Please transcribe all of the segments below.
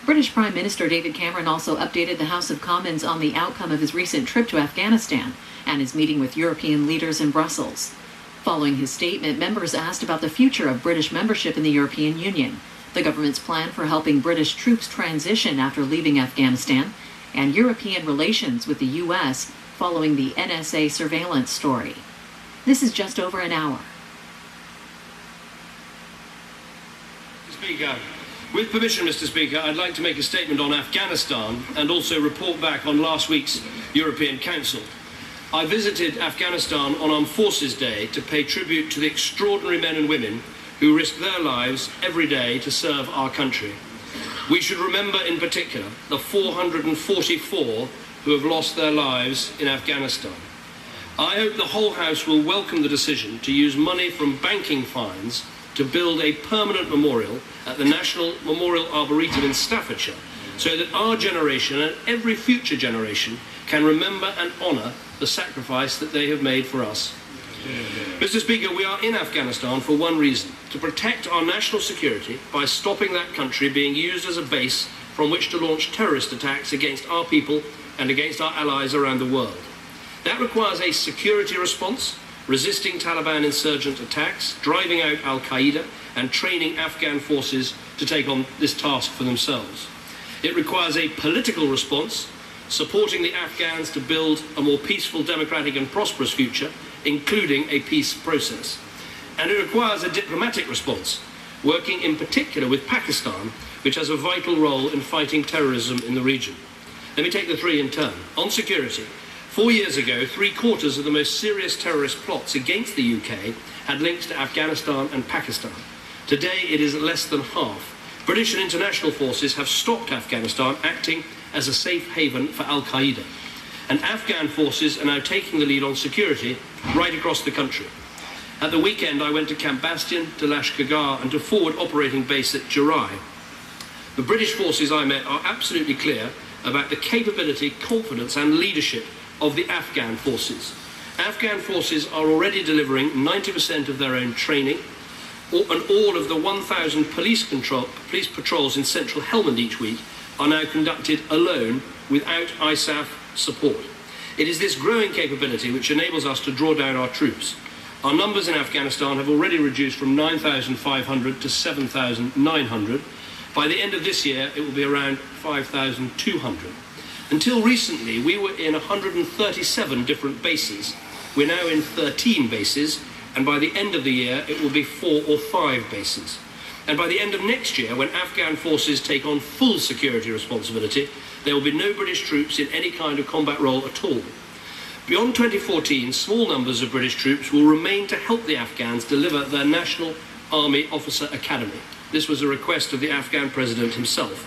British Prime Minister David Cameron also updated the House of Commons on the outcome of his recent trip to Afghanistan and his meeting with European leaders in Brussels. Following his statement, members asked about the future of British membership in the European Union, the government's plan for helping British troops transition after leaving Afghanistan, and European relations with the U.S. following the NSA surveillance story. This is just over an hour. Speaker. With permission, Mr. Speaker, I'd like to make a statement on Afghanistan and also report back on last week's European Council. I visited Afghanistan on Armed Forces Day to pay tribute to the extraordinary men and women who risk their lives every day to serve our country. We should remember in particular the 444 who have lost their lives in Afghanistan. I hope the whole House will welcome the decision to use money from banking fines to build a permanent memorial at the National Memorial Arboretum in Staffordshire, so that our generation and every future generation can remember and honour the sacrifice that they have made for us. Mr. Speaker, we are in Afghanistan for one reason: to protect our national security by stopping that country being used as a base from which to launch terrorist attacks against our people and against our allies around the world. That requires a security response, resisting Taliban insurgent attacks, driving out al-Qaeda, and training Afghan forces to take on this task for themselves. It requires a political response, supporting the Afghans to build a more peaceful, democratic and prosperous future, including a peace process. And it requires a diplomatic response, working in particular with Pakistan, which has a vital role in fighting terrorism in the region. Let me take the three in turn. On security, 4 years ago, 3/4 of the most serious terrorist plots against the UK had links to Afghanistan and Pakistan. Today, it is less than half. British and international forces have stopped Afghanistan acting as a safe haven for al-Qaeda. And Afghan forces are now taking the lead on security right across the country. At the weekend, I went to Camp Bastion, to Lashkargah, and to Forward Operating Base at Jarai. The British forces I met are absolutely clear about the capability, confidence and leadership of the Afghan forces. Afghan forces are already delivering 90% of their own training, and all of the 1,000 police patrols in central Helmand each week are now conducted alone without ISAF support. It is this growing capability which enables us to draw down our troops. Our numbers in Afghanistan have already reduced from 9,500 to 7,900. By the end of this year, it will be around 5,200. Until recently, we were in 137 different bases. We're now in 13 bases, and by the end of the year, it will be 4 or 5 bases. And by the end of next year, when Afghan forces take on full security responsibility, there will be no British troops in any kind of combat role at all. Beyond 2014, small numbers of British troops will remain to help the Afghans deliver their National Army Officer Academy. This was a request of the Afghan President himself.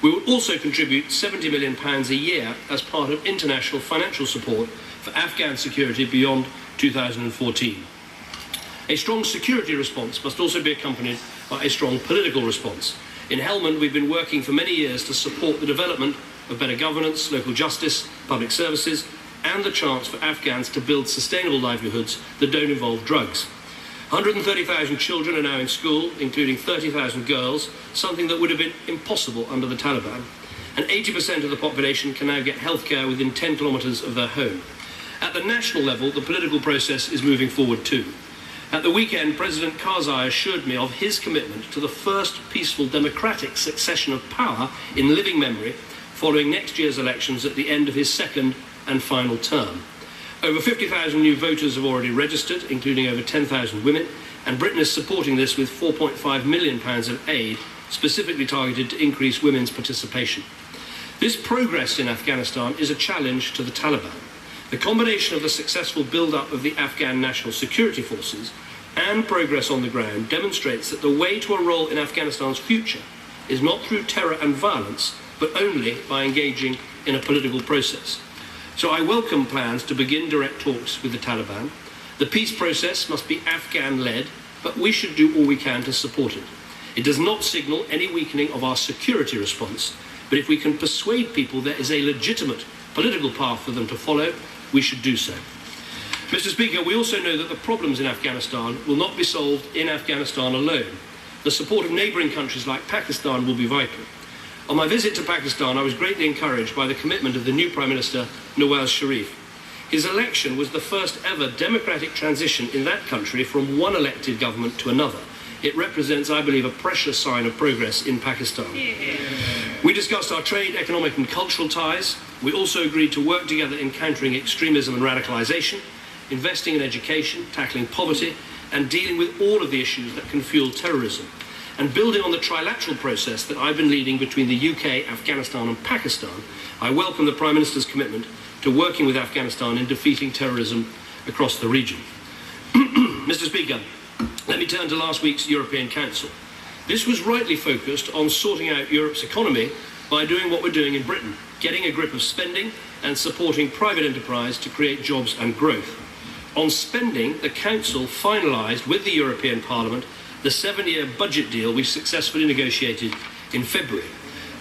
We will also contribute £70 million a year as part of international financial support for Afghan security beyond 2014. A strong security response must also be accompanied by a strong political response. In Helmand, we've been working for many years to support the development of better governance, local justice, public services, and the chance for Afghans to build sustainable livelihoods that don't involve drugs. 130,000 children are now in school, including 30,000 girls, something that would have been impossible under the Taliban. And 80% of the population can now get healthcare within 10 kilometres of their home. At the national level, the political process is moving forward too. At the weekend, President Karzai assured me of his commitment to the first peaceful democratic succession of power in living memory following next year's elections at the end of his second and final term. Over 50,000 new voters have already registered, including over 10,000 women, and Britain is supporting this with £4.5 million of aid specifically targeted to increase women's participation. This progress in Afghanistan is a challenge to the Taliban. The combination of the successful build-up of the Afghan National Security Forces and progress on the ground demonstrates that the way to a role in Afghanistan's future is not through terror and violence, but only by engaging in a political process. So I welcome plans to begin direct talks with the Taliban. The peace process must be Afghan-led, but we should do all we can to support it. It does not signal any weakening of our security response, but if we can persuade people there is a legitimate political path for them to follow, we should do so. Mr. Speaker, we also know that the problems in Afghanistan will not be solved in Afghanistan alone. The support of neighbouring countries like Pakistan will be vital. On my visit to Pakistan, I was greatly encouraged by the commitment of the new Prime Minister, Nawaz Sharif. His election was the first ever democratic transition in that country from one elected government to another. It represents, I believe, a precious sign of progress in Pakistan. We discussed our trade, economic and cultural ties. We also agreed to work together in countering extremism and radicalisation, investing in education, tackling poverty, and dealing with all of the issues that can fuel terrorism, and building on the trilateral process that I've been leading between the UK, Afghanistan and Pakistan. I welcome the Prime Minister's commitment to working with Afghanistan in defeating terrorism across the region. Mr. Speaker, let me turn to last week's European Council. This was rightly focused on sorting out Europe's economy by doing what we're doing in Britain, getting a grip of spending and supporting private enterprise to create jobs and growth. On spending, the Council finalised with the European Parliament the 7-year budget deal we successfully negotiated in February.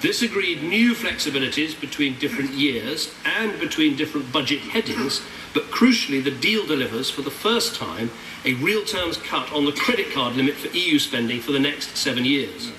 This agreed new flexibilities between different years and between different budget headings, but crucially the deal delivers for the first time a real terms cut on the credit card limit for EU spending for the next 7 years.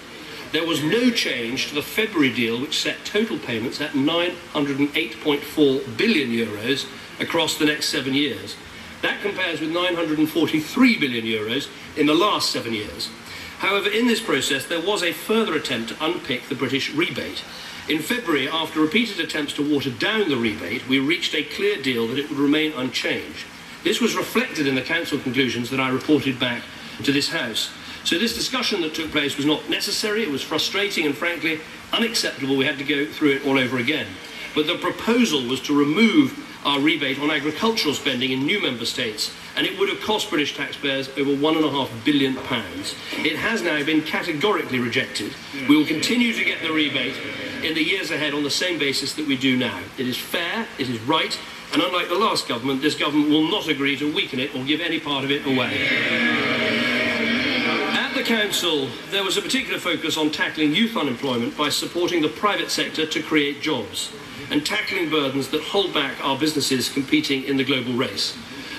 There was no change to the February deal, which set total payments at €908.4 billion across the next 7 years. That compares with €943 billion in the last 7 years. However, in this process, there was a further attempt to unpick the British rebate. In February, after repeated attempts to water down the rebate, we reached a clear deal that it would remain unchanged. This was reflected in the Council conclusions that I reported back to this House. So this discussion that took place was not necessary, it was frustrating and frankly unacceptable. We had to go through it all over again. But the proposal was to remove our rebate on agricultural spending in new member states, and it would have cost British taxpayers over £1.5 billion. It has now been categorically rejected. We will continue to get the rebate in the years ahead on the same basis that we do now. It is fair, it is right, and unlike the last government, this government will not agree to weaken it or give any part of it away. At the Council, there was a particular focus on tackling youth unemployment by supporting the private sector to create jobs and tackling burdens that hold back our businesses competing in the global race.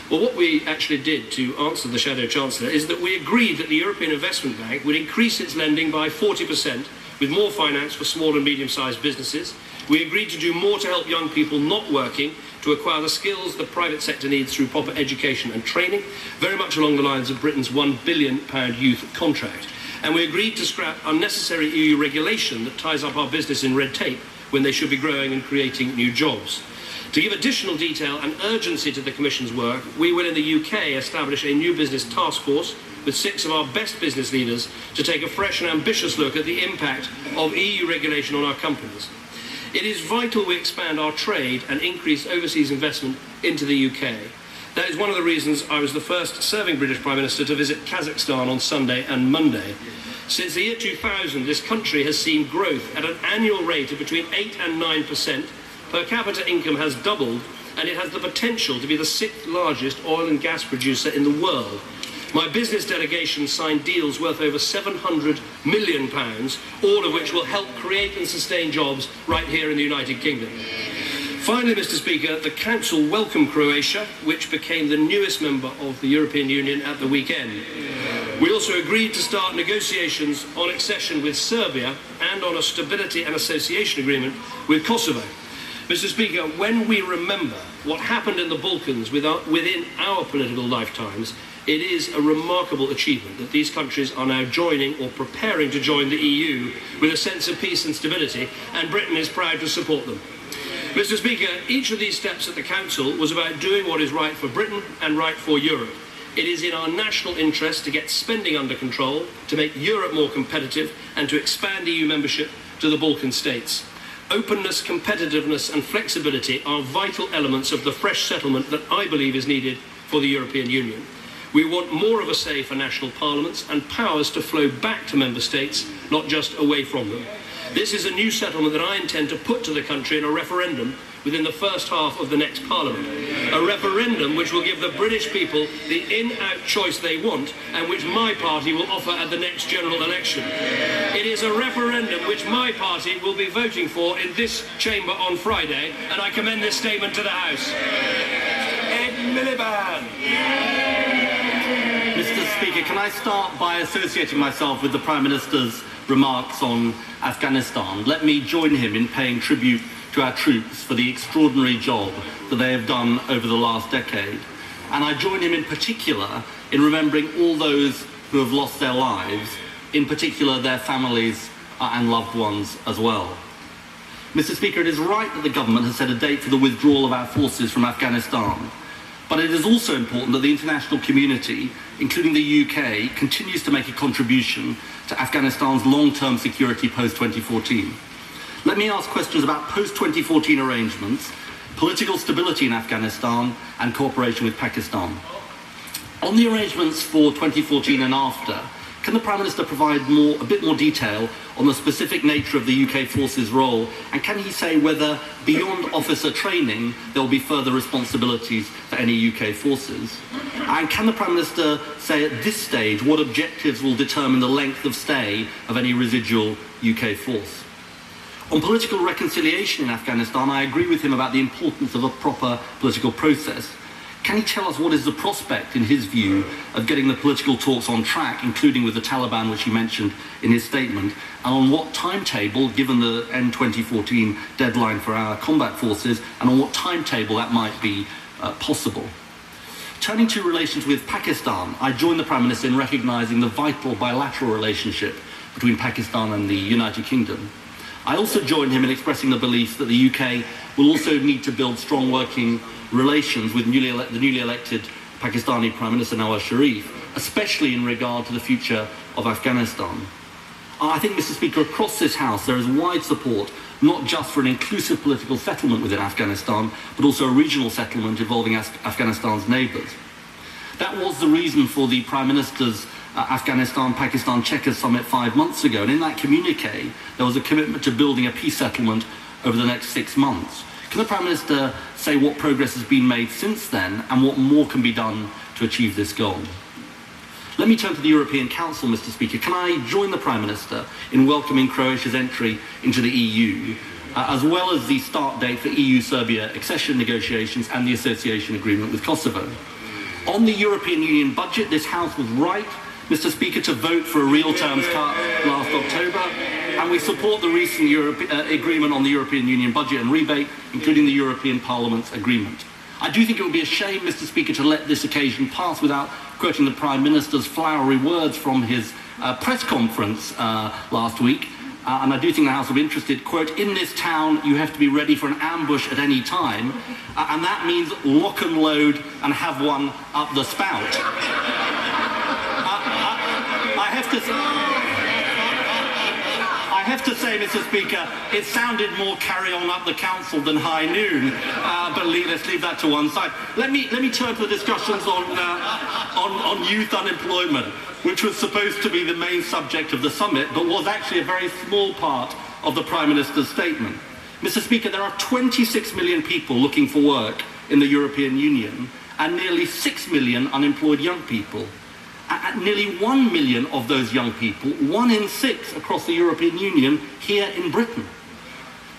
Well, what we actually did to answer the Shadow Chancellor is that we agreed that the European Investment Bank would increase its lending by 40% with more finance for small and medium-sized businesses. We agreed to do more to help young people not working to acquire the skills the private sector needs through proper education and training, very much along the lines of Britain's £1 billion youth contract. And we agreed to scrap unnecessary EU regulation that ties up our business in red tape when they should be growing and creating new jobs. To give additional detail and urgency to the Commission's work, we will in the UK establish a new business task force with 6 of our best business leaders to take a fresh and ambitious look at the impact of EU regulation on our companies. It is vital we expand our trade and increase overseas investment into the UK. That is one of the reasons I was the first serving British Prime Minister to visit Kazakhstan on Sunday and Monday. Since the year 2000, this country has seen growth at an annual rate of between 8 and 9%. Per capita income has doubled, and it has the potential to be the 6th largest oil and gas producer in the world. My business delegation signed deals worth over £700 million, all of which will help create and sustain jobs right here in the United Kingdom. Finally, Mr. Speaker, the Council welcomed Croatia, which became the newest member of the European Union at the weekend. We also agreed to start negotiations on accession with Serbia and on a stability and association agreement with Kosovo. Mr. Speaker, when we remember what happened in the Balkans within our political lifetimes, it is a remarkable achievement that these countries are now joining or preparing to join the EU with a sense of peace and stability, and Britain is proud to support them. Mr. Speaker, each of these steps at the Council was about doing what is right for Britain and right for Europe. It is in our national interest to get spending under control, to make Europe more competitive, and to expand EU membership to the Balkan states. Openness, competitiveness and flexibility are vital elements of the fresh settlement that I believe is needed for the European Union. We want more of a say for national parliaments and powers to flow back to member states, not just away from them. This is a new settlement that I intend to put to the country in a referendum within the first half of the next Parliament. A referendum which will give the British people the in-out choice they want and which my party will offer at the next general election. It is a referendum which my party will be voting for in this chamber on Friday, and I commend this statement to the House. Ed Miliband. Mr. Speaker, can I start by associating myself with the Prime Minister's remarks on Afghanistan, let me join him in paying tribute to our troops for the extraordinary job that they have done over the last decade. And I join him in particular in remembering all those who have lost their lives, in particular their families and loved ones as well. Mr. Speaker, it is right that the government has set a date for the withdrawal of our forces from Afghanistan, but it is also important that the international community, including the UK, continues to make a contribution to Afghanistan's long-term security post-2014. Let me ask questions about post-2014 arrangements, political stability in Afghanistan, and cooperation with Pakistan. On the arrangements for 2014 and after, can the Prime Minister provide a bit more detail on the specific nature of the UK forces' role, and can he say whether, beyond officer training, there will be further responsibilities for any UK forces? And can the Prime Minister say at this stage what objectives will determine the length of stay of any residual UK force? On political reconciliation in Afghanistan, I agree with him about the importance of a proper political process. Can he tell us what is the prospect, in his view, of getting the political talks on track, including with the Taliban, which he mentioned in his statement, and on what timetable, given the end 2014 deadline for our combat forces, and on what timetable that might be possible? Turning to relations with Pakistan, I join the Prime Minister in recognising the vital bilateral relationship between Pakistan and the United Kingdom. I also join him in expressing the belief that the UK will also need to build strong working relations with the newly elected Pakistani Prime Minister Nawaz Sharif, especially in regard to the future of Afghanistan. I think, Mr. Speaker, across this House there is wide support not just for an inclusive political settlement within Afghanistan, but also a regional settlement involving Afghanistan's neighbours. That was the reason for the Prime Minister's Afghanistan-Pakistan Chequers Summit 5 months ago, and in that communique there was a commitment to building a peace settlement over the next 6 months. Can the Prime Minister say what progress has been made since then and what more can be done to achieve this goal? Let me turn to the European Council, Mr. Speaker. Can I join the Prime Minister in welcoming Croatia's entry into the EU, as well as the start date for EU-Serbia accession negotiations and the association agreement with Kosovo? On the European Union budget, this House was right, Mr. Speaker, to vote for a real terms cut last October, and we support the recent agreement on the European Union budget and rebate, including the European Parliament's agreement. I do think it would be a shame, Mr. Speaker, to let this occasion pass without quoting the Prime Minister's flowery words from his press conference last week. And I do think the House will be interested, quote, "In this town you have to be ready for an ambush at any time, and that means lock and load and have one up the spout." I have to say, Mr. Speaker, it sounded more carry on up the council than high noon, but let's leave that to one side. Let me turn to the discussions on youth unemployment, which was supposed to be the main subject of the summit, but was actually a very small part of the Prime Minister's statement. Mr. Speaker, there are 26 million people looking for work in the European Union and nearly 6 million unemployed young people. Nearly 1 million of those young people, 1 in 6 across the European Union, here in Britain.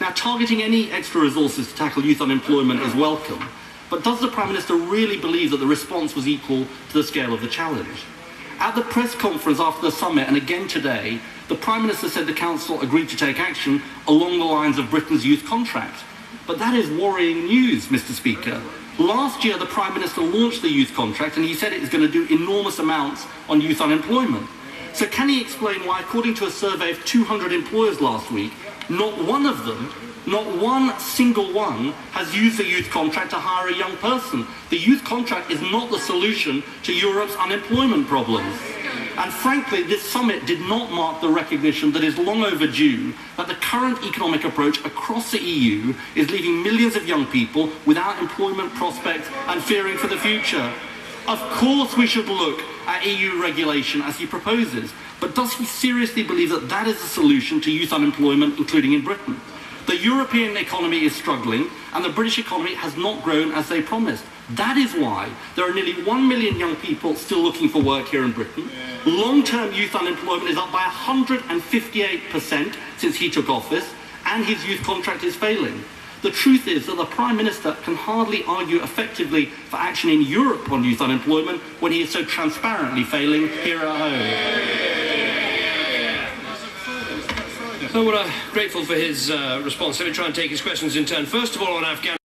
Now, targeting any extra resources to tackle youth unemployment is welcome, but does the Prime Minister really believe that the response was equal to the scale of the challenge? At the press conference after the summit, and again today, the Prime Minister said the Council agreed to take action along the lines of Britain's youth contract. But that is worrying news, Mr. Speaker. Last year, the Prime Minister launched the youth contract, and he said it is going to do enormous amounts on youth unemployment. So can he explain why, according to a survey of 200 employers last week, not one of them, not one single one, has used the youth contract to hire a young person? The youth contract is not the solution to Europe's unemployment problems. And frankly, this summit did not mark the recognition that is long overdue that the current economic approach across the EU is leaving millions of young people without employment prospects and fearing for the future. Of course we should look at EU regulation as he proposes, but does he seriously believe that that is the solution to youth unemployment, including in Britain? The European economy is struggling, and the British economy has not grown as they promised. That is why there are nearly 1 million young people still looking for work here in Britain. Long-term youth unemployment is up by 158% since he took office, and his youth contract is failing. The truth is that the Prime Minister can hardly argue effectively for action in Europe on youth unemployment when he is so transparently failing here at home. So, well, grateful for his response. Let me try and take his questions in turn. First of all, on Afghanistan.